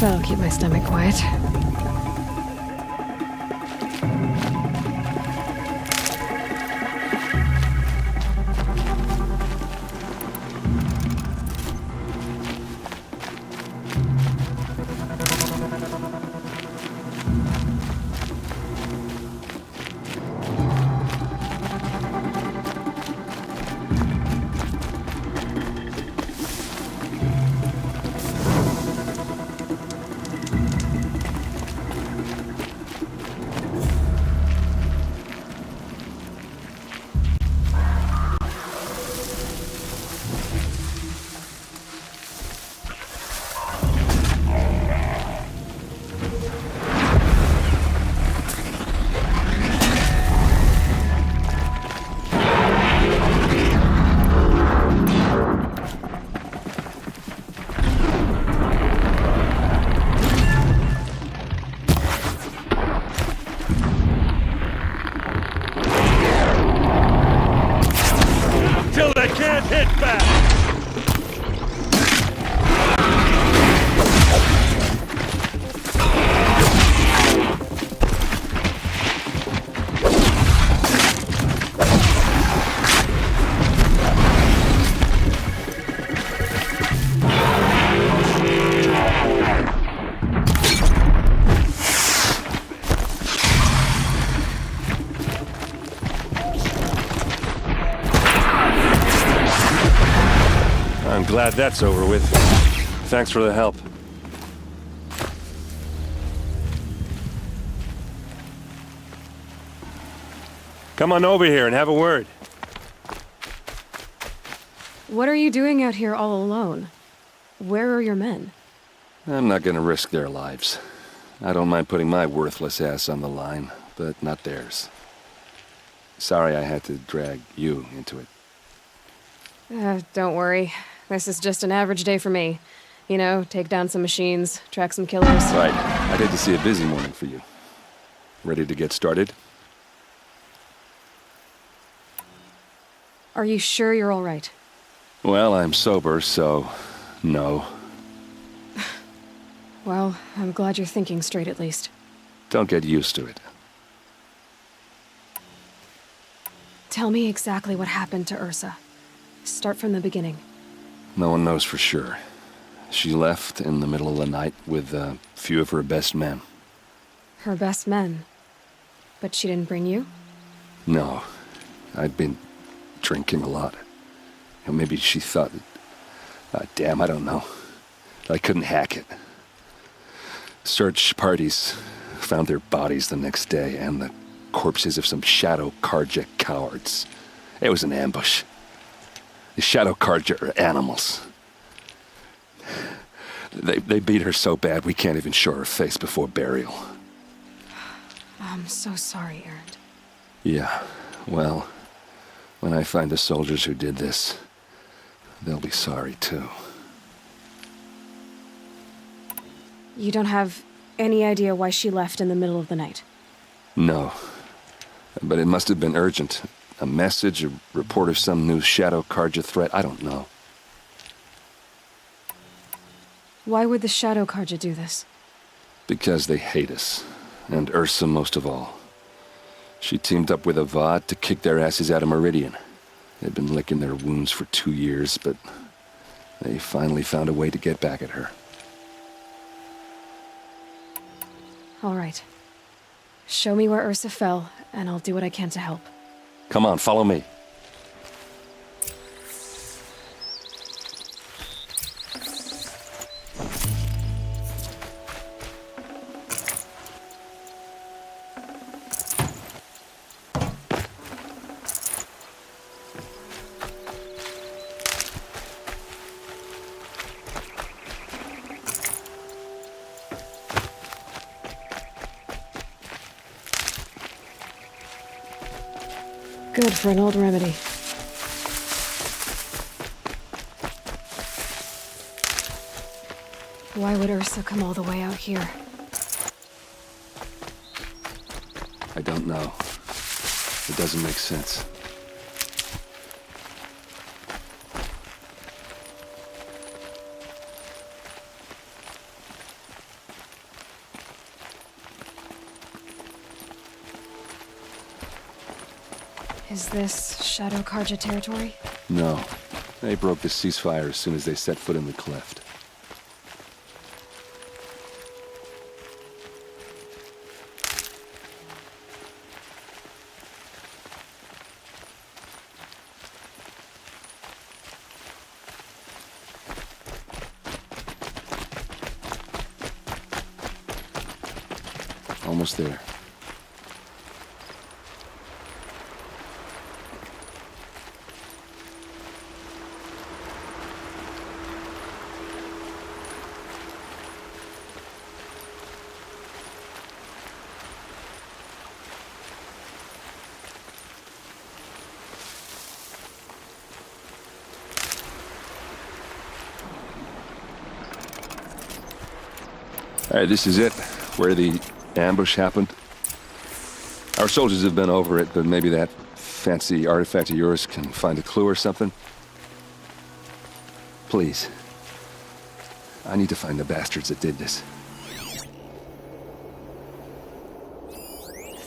That'll keep my stomach quiet. I'm glad that's over with. Thanks for the help. Come on over here and have a word. What are you doing out here all alone? Where are your men? I'm not gonna risk their lives. I don't mind putting my worthless ass on the line, but not theirs. Sorry I had to drag you into it. Don't worry. This is just an average day for me. You know, take down some machines, track some killers. Right. I'd hate to see a busy morning for you. Ready to get started? Are you sure you're all right? Well, I'm sober, so no. Well, I'm glad you're thinking straight at least. Don't get used to it. Tell me exactly what happened to Ursa. Start from the beginning. No one knows for sure. She left in the middle of the night with a few of her best men. Her best men? But she didn't bring you? No. I'd been drinking a lot. Maybe she thought... damn, I don't know. I couldn't hack it. Search parties found their bodies the next day, and the corpses of some Shadow Carja cowards. It was an ambush. The Shadow Carja are animals. They beat her so bad we can't even show her face before burial. I'm so sorry, Erend. Yeah, well, when I find the soldiers who did this, they'll be sorry too. You don't have any idea why she left in the middle of the night? No. But it must have been urgent. A message, a report of some new Shadow Carja threat, I don't know. Why would the Shadow Carja do this? Because they hate us. And Ursa most of all. She teamed up with Avad to kick their asses out of Meridian. They'd been licking their wounds for 2 years, but they finally found a way to get back at her. All right. Show me where Ursa fell, and I'll do what I can to help. Come on, follow me. Good for an old remedy. Why would Ursa come all the way out here? I don't know. It doesn't make sense. Is this Shadow Karja territory? No. They broke the ceasefire as soon as they set foot in the cleft. Almost there. All right, this is it, where the ambush happened. Our soldiers have been over it, but maybe that fancy artifact of yours can find a clue or something. Please. I need to find the bastards that did this.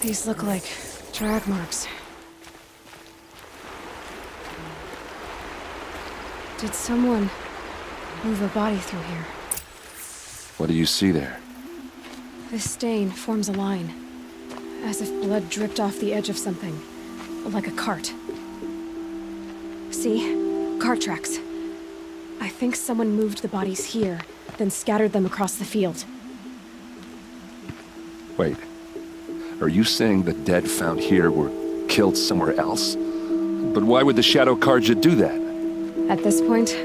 These look like drag marks. Did someone move a body through here? What do you see there? This stain forms a line, as if blood dripped off the edge of something, like a cart. See? Cart tracks. I think someone moved the bodies here, then scattered them across the field. Wait. Are you saying the dead found here were killed somewhere else? But why would the Shadow Karja do that? At this point,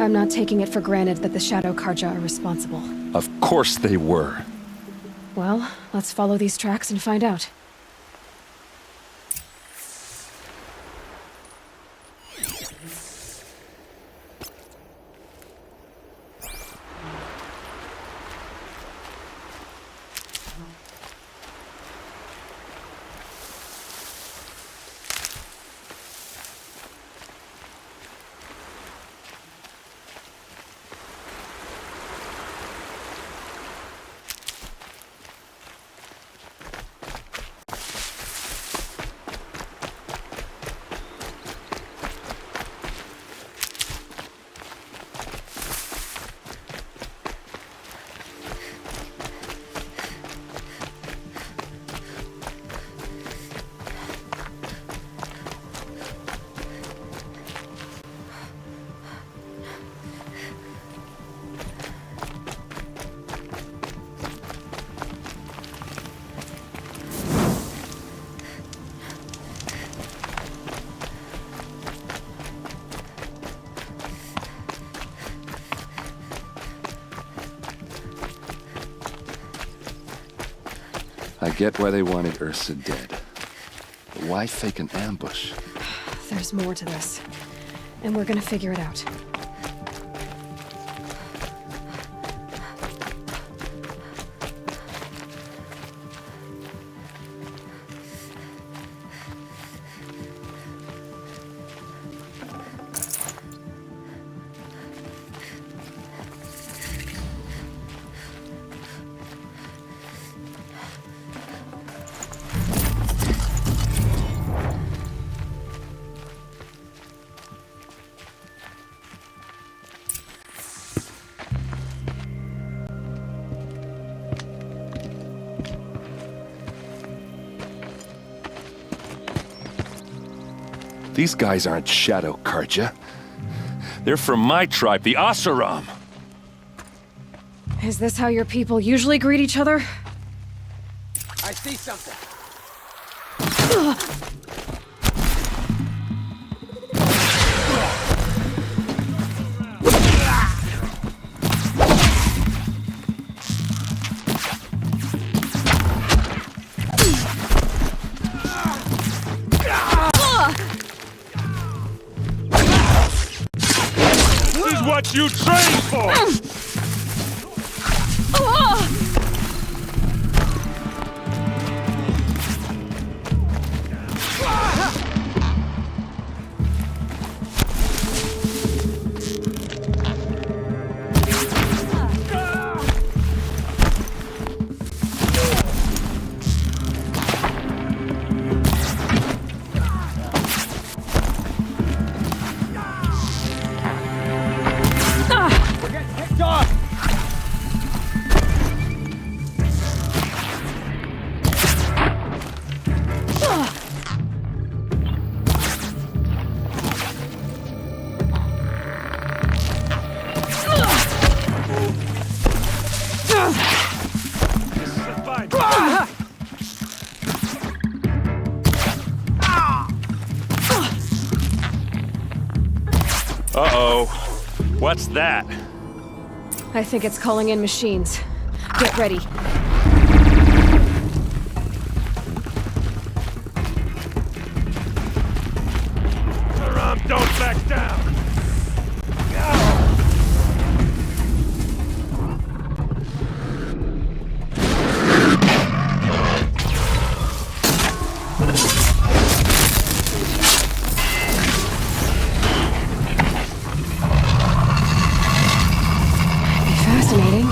I'm not taking it for granted that the Shadow Karja are responsible. Of course they were. Well, let's follow these tracks and find out. I get why they wanted Ursa dead. But why fake an ambush? There's more to this, and we're gonna figure it out. These guys aren't Shadow Karja. They're from my tribe, the Oseram. Is this how your people usually greet each other? I see something. This is what you trained for! Uh-oh. What's that? I think it's calling in machines. Get ready. Aram, don't back down! Fascinating.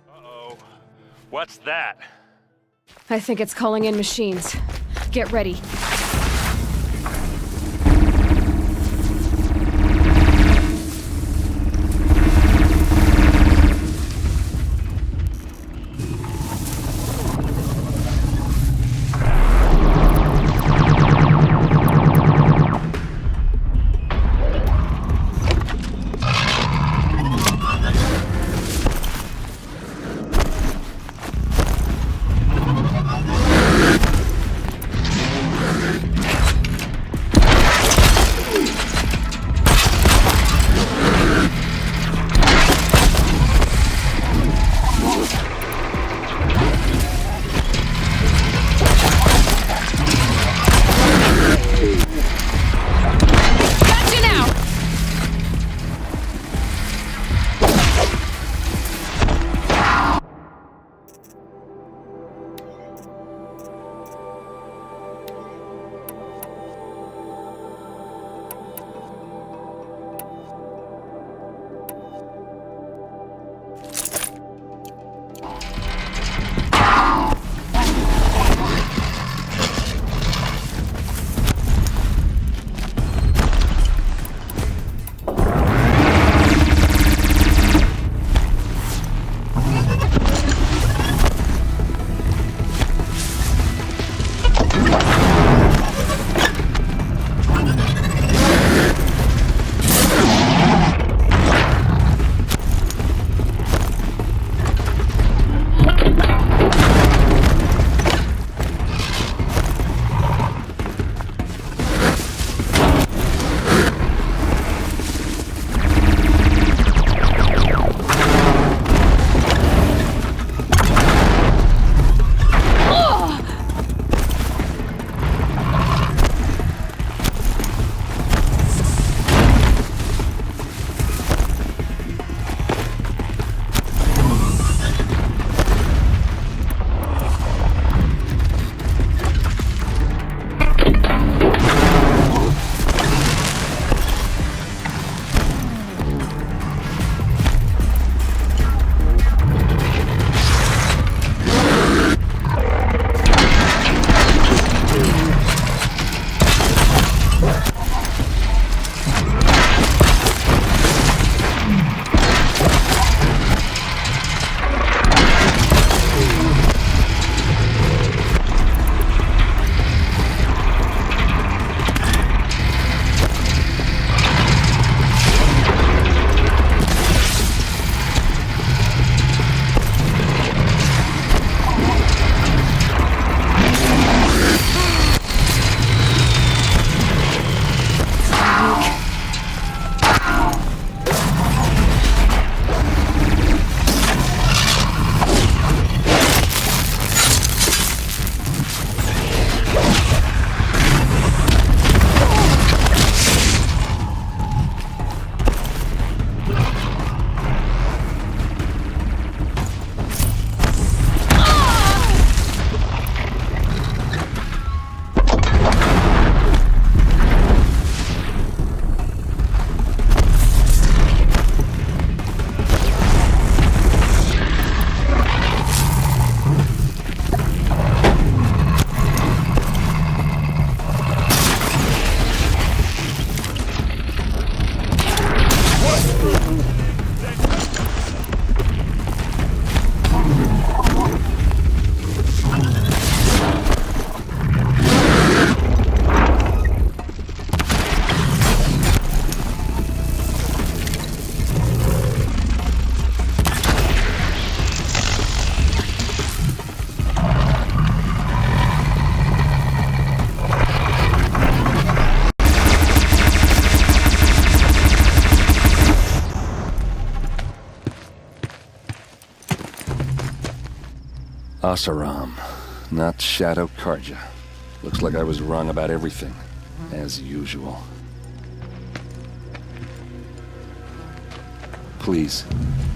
Uh-oh. What's that? I think it's calling in machines. Get ready. Asaram, not Shadow Karja. Looks like I was wrong about everything, as usual. Please,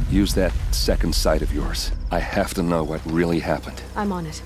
use that second sight of yours. I have to know what really happened. I'm on it.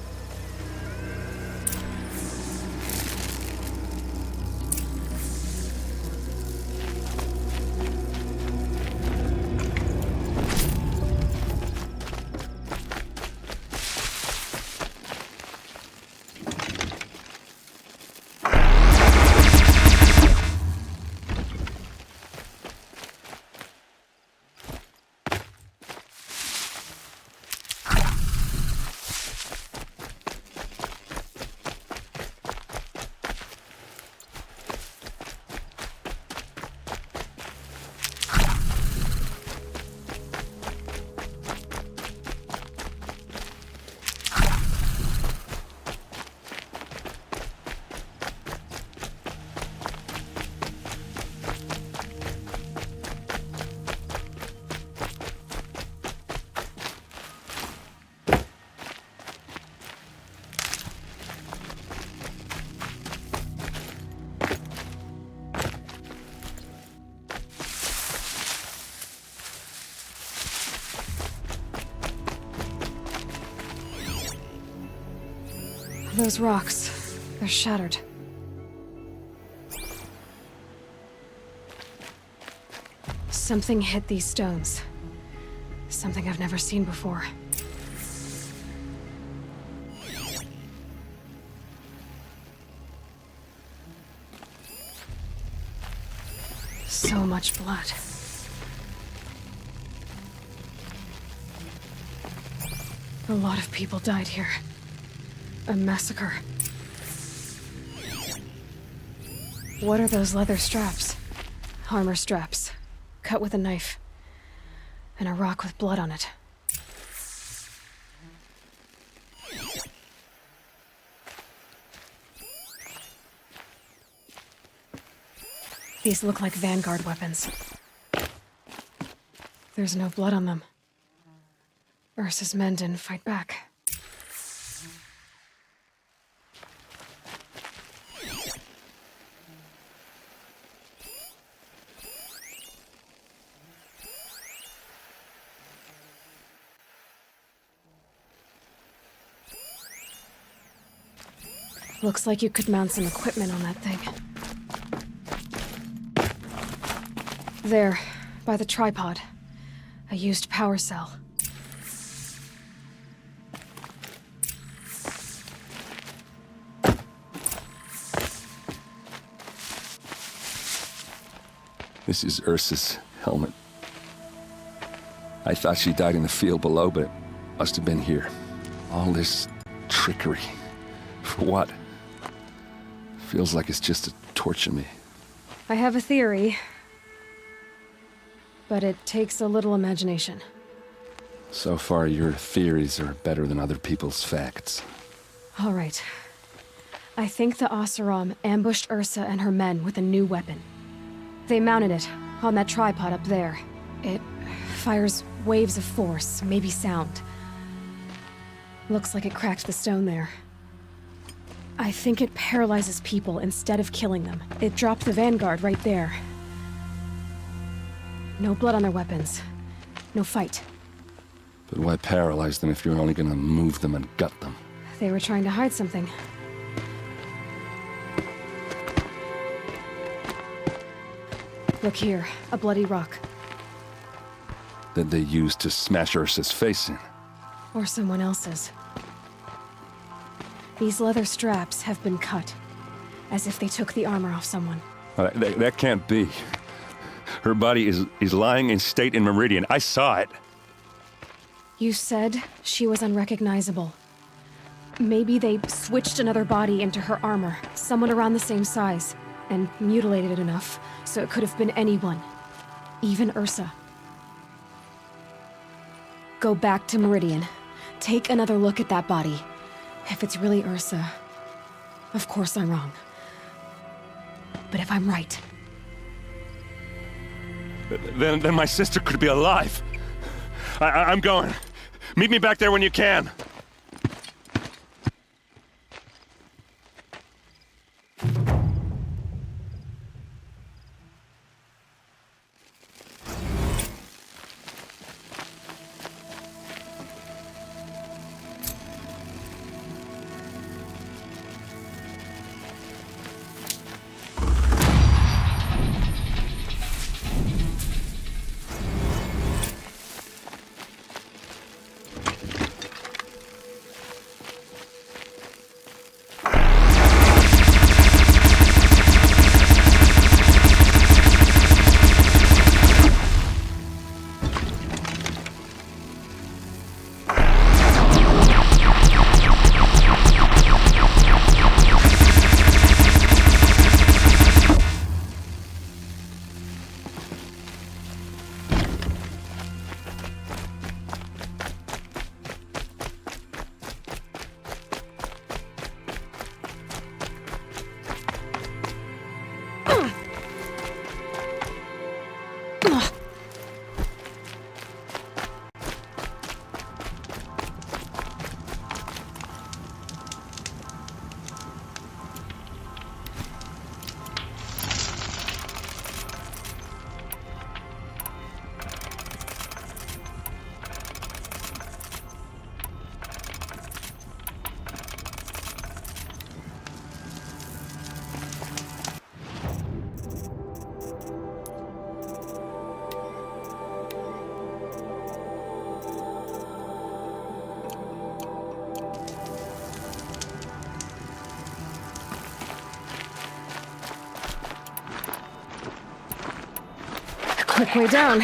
Those rocks, they're shattered. Something hit these stones. Something I've never seen before. So much blood. A lot of people died here. A massacre. What are those leather straps? Armor straps. Cut with a knife. And a rock with blood on it. These look like Vanguard weapons. There's no blood on them. Ursa's men didn't fight back. Looks like you could mount some equipment on that thing. There, by the tripod. A used power cell. This is Ursa's helmet. I thought she died in the field below, but it must have been here. All this trickery. For what? Feels like it's just to torture me. I have a theory. But it takes a little imagination. So far, your theories are better than other people's facts. All right. I think the Oseram ambushed Ursa and her men with a new weapon. They mounted it on that tripod up there. It fires waves of force, maybe sound. Looks like it cracked the stone there. I think it paralyzes people instead of killing them. It dropped the Vanguard right there. No blood on their weapons. No fight. But why paralyze them if you're only gonna move them and gut them? They were trying to hide something. Look here, a bloody rock. That they used to smash Ursa's face in. Or someone else's. These leather straps have been cut, as if they took the armor off someone. That can't be. Her body is lying in state in Meridian. I saw it. You said she was unrecognizable. Maybe they switched another body into her armor, someone around the same size, and mutilated it enough so it could have been anyone, even Ursa. Go back to Meridian. Take another look at that body. If it's really Ursa, of course I'm wrong. But if I'm right, Then my sister could be alive. I'm going. Meet me back there when you can. quick way down.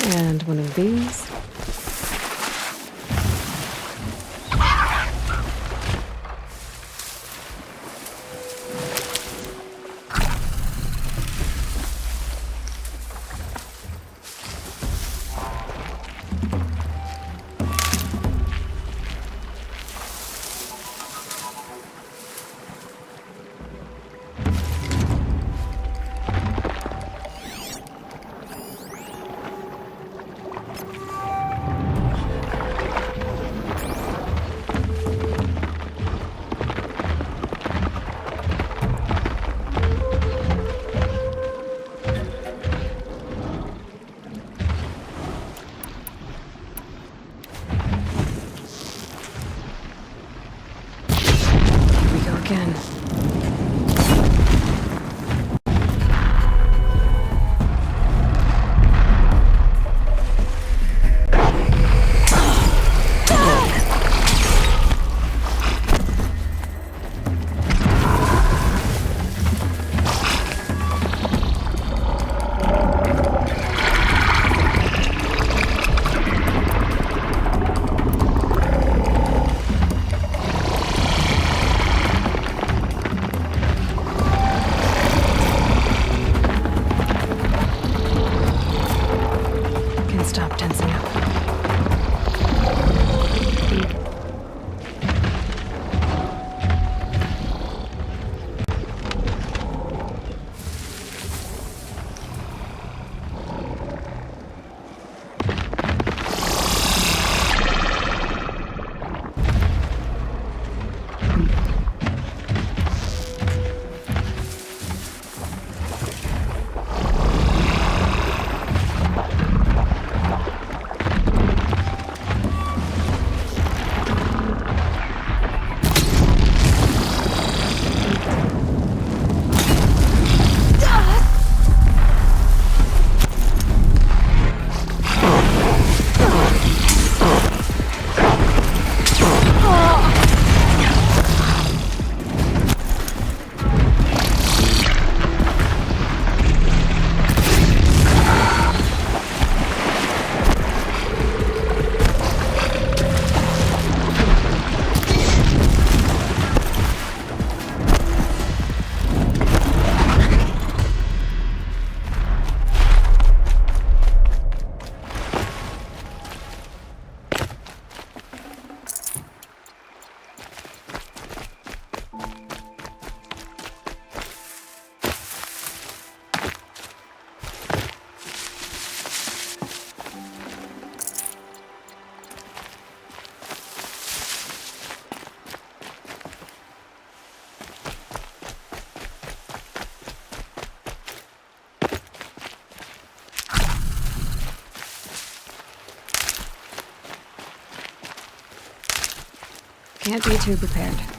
And one of these. Again. Can't be too prepared.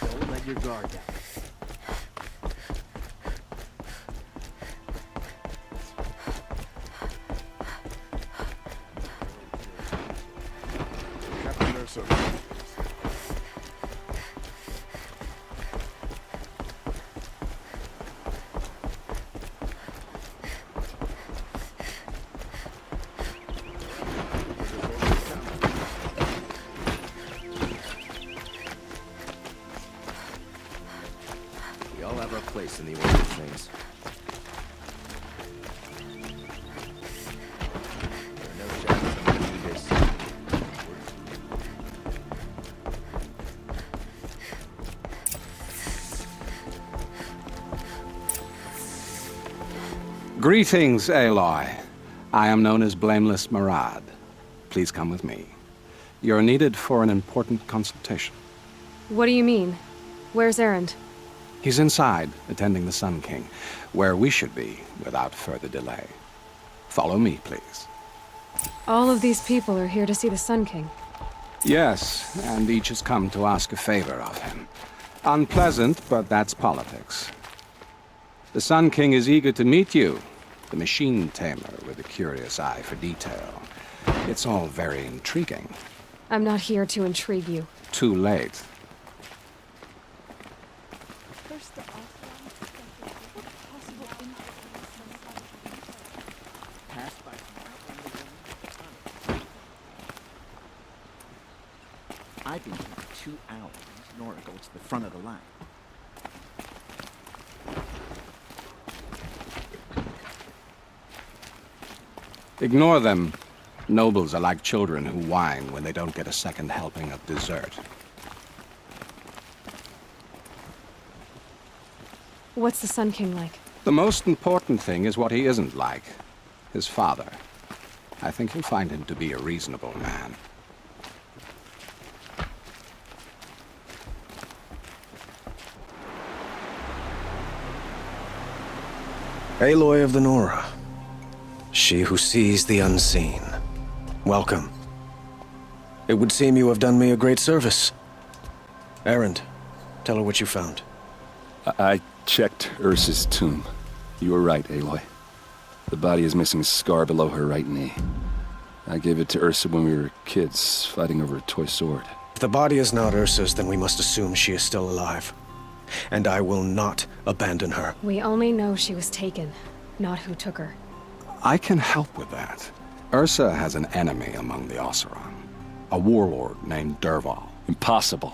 Don't let your guard down. Captain Ursa. We all have our place in the order of things. There are no shadows on the new days. Greetings, Aloy. I am known as Blameless Marad. Please come with me. You're needed for an important consultation. What do you mean? Where's Erend? He's inside, attending the Sun King, where we should be without further delay. Follow me, please. All of these people are here to see the Sun King. Yes, and each has come to ask a favor of him. Unpleasant, but that's politics. The Sun King is eager to meet you, the machine tamer with a curious eye for detail. It's all very intriguing. I'm not here to intrigue you. Too late. I've been here for 2 hours. Nora goes to the front of the line. Ignore them. Nobles are like children who whine when they don't get a second helping of dessert. What's the Sun King like? The most important thing is what he isn't like. His father. I think you'll find him to be a reasonable man. Aloy of the Nora. She who sees the unseen. Welcome. It would seem you have done me a great service. Erend, tell her what you found. I checked Ursa's tomb. You were right, Aloy. The body is missing a scar below her right knee. I gave it to Ursa when we were kids, fighting over a toy sword. If the body is not Ursa's, then we must assume she is still alive. And I will not abandon her. We only know she was taken, not who took her. I can help with that. Ursa has an enemy among the Oseram. A warlord named Dervahl. Impossible.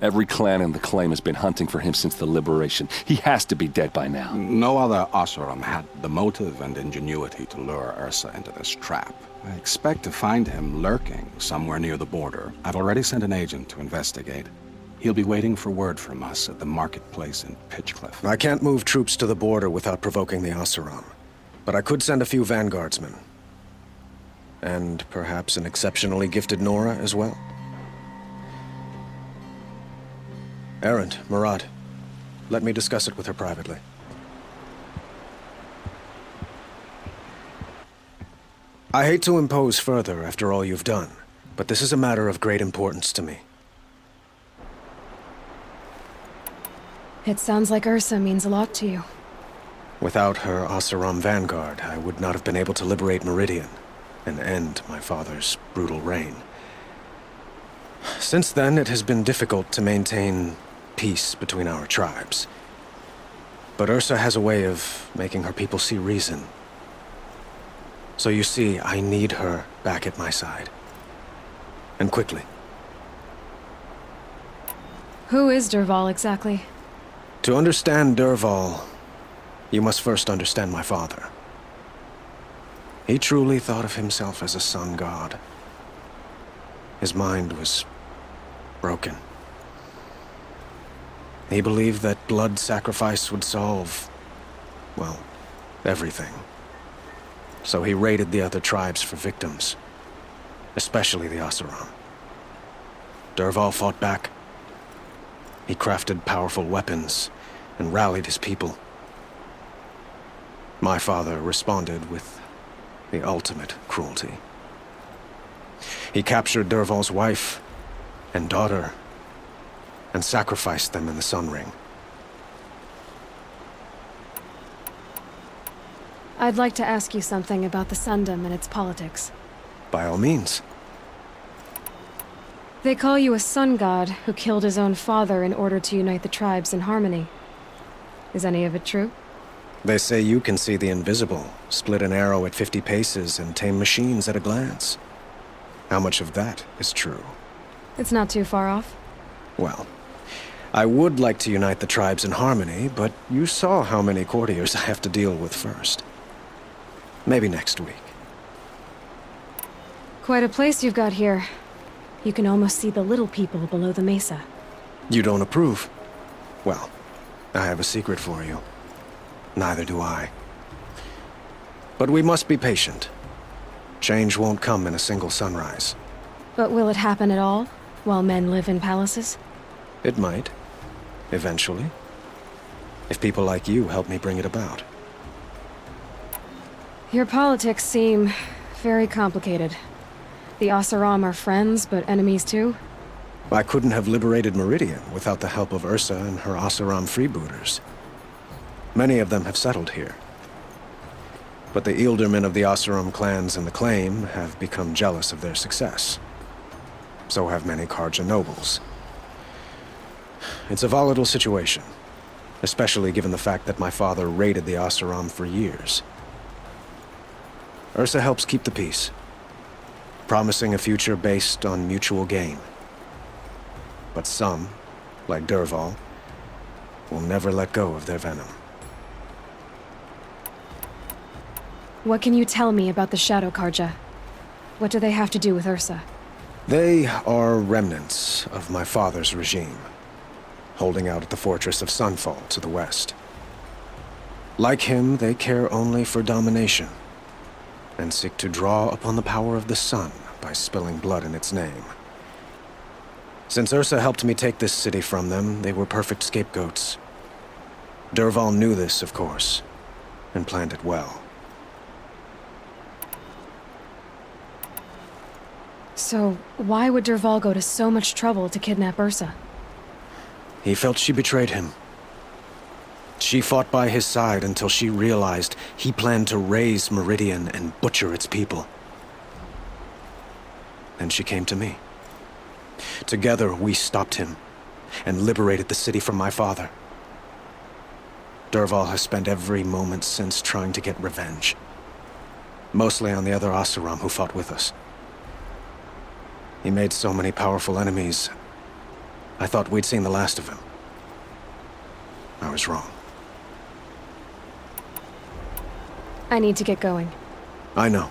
Every clan in the claim has been hunting for him since the liberation. He has to be dead by now. No other Oseram had the motive and ingenuity to lure Ursa into this trap. I expect to find him lurking somewhere near the border. I've already sent an agent to investigate. He'll be waiting for word from us at the marketplace in Pitchcliff. I can't move troops to the border without provoking the Oseram. But I could send a few vanguardsmen. And perhaps an exceptionally gifted Nora as well. Erend, Marad, let me discuss it with her privately. I hate to impose further after all you've done, but this is a matter of great importance to me. It sounds like Ursa means a lot to you. Without her Oseram vanguard, I would not have been able to liberate Meridian and end my father's brutal reign. Since then, it has been difficult to maintain peace between our tribes. But Ursa has a way of making her people see reason. So you see, I need her back at my side. And quickly. Who is Dervahl exactly? To understand Dervahl, you must first understand my father. He truly thought of himself as a sun god. His mind was broken. He believed that blood sacrifice would solve, well, everything. So he raided the other tribes for victims, especially the Oseram. Dervahl fought back. He crafted powerful weapons and rallied his people. My father responded with the ultimate cruelty. He captured Dervahl's wife and daughter and sacrificed them in the Sun Ring. I'd like to ask you something about the Sundom and its politics. By all means. They call you a sun god who killed his own father in order to unite the tribes in harmony. Is any of it true? They say you can see the invisible, split an arrow at 50 paces, and tame machines at a glance. How much of that is true? It's not too far off. Well, I would like to unite the tribes in harmony, but you saw how many courtiers I have to deal with first. Maybe next week. Quite a place you've got here. You can almost see the little people below the mesa. You don't approve? Well, I have a secret for you. Neither do I. But we must be patient. Change won't come in a single sunrise. But will it happen at all, while men live in palaces? It might. Eventually. If people like you help me bring it about. Your politics seem very complicated. The Oseram are friends, but enemies too? I couldn't have liberated Meridian without the help of Ursa and her Oseram freebooters. Many of them have settled here. But the Ealdormen of the Oseram clans and the Claim have become jealous of their success. So have many Carja nobles. It's a volatile situation, especially given the fact that my father raided the Oseram for years. Ursa helps keep the peace, promising a future based on mutual gain. But some, like Dervahl, will never let go of their venom. What can you tell me about the Shadow Carja? What do they have to do with Ursa? They are remnants of my father's regime, holding out at the fortress of Sunfall to the west. Like him, they care only for domination, and seek to draw upon the power of the sun by spilling blood in its name. Since Ursa helped me take this city from them, they were perfect scapegoats. Dervahl knew this, of course, and planned it well. So, why would Dervahl go to so much trouble to kidnap Ursa? He felt she betrayed him. She fought by his side until she realized he planned to raise Meridian and butcher its people. Then she came to me. Together, we stopped him and liberated the city from my father. Dervahl has spent every moment since trying to get revenge. Mostly on the other Oseram who fought with us. He made so many powerful enemies, I thought we'd seen the last of him. I was wrong. I need to get going. I know.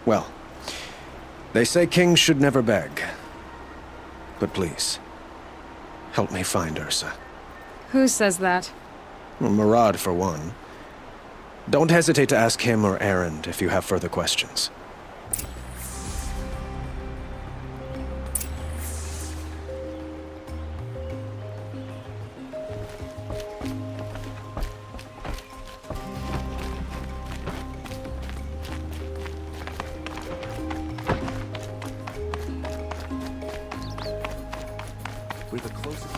Well, they say kings should never beg. But please, help me find Ursa. Who says that? Well, Murad, for one. Don't hesitate to ask him or Erend if you have further questions. We're the closest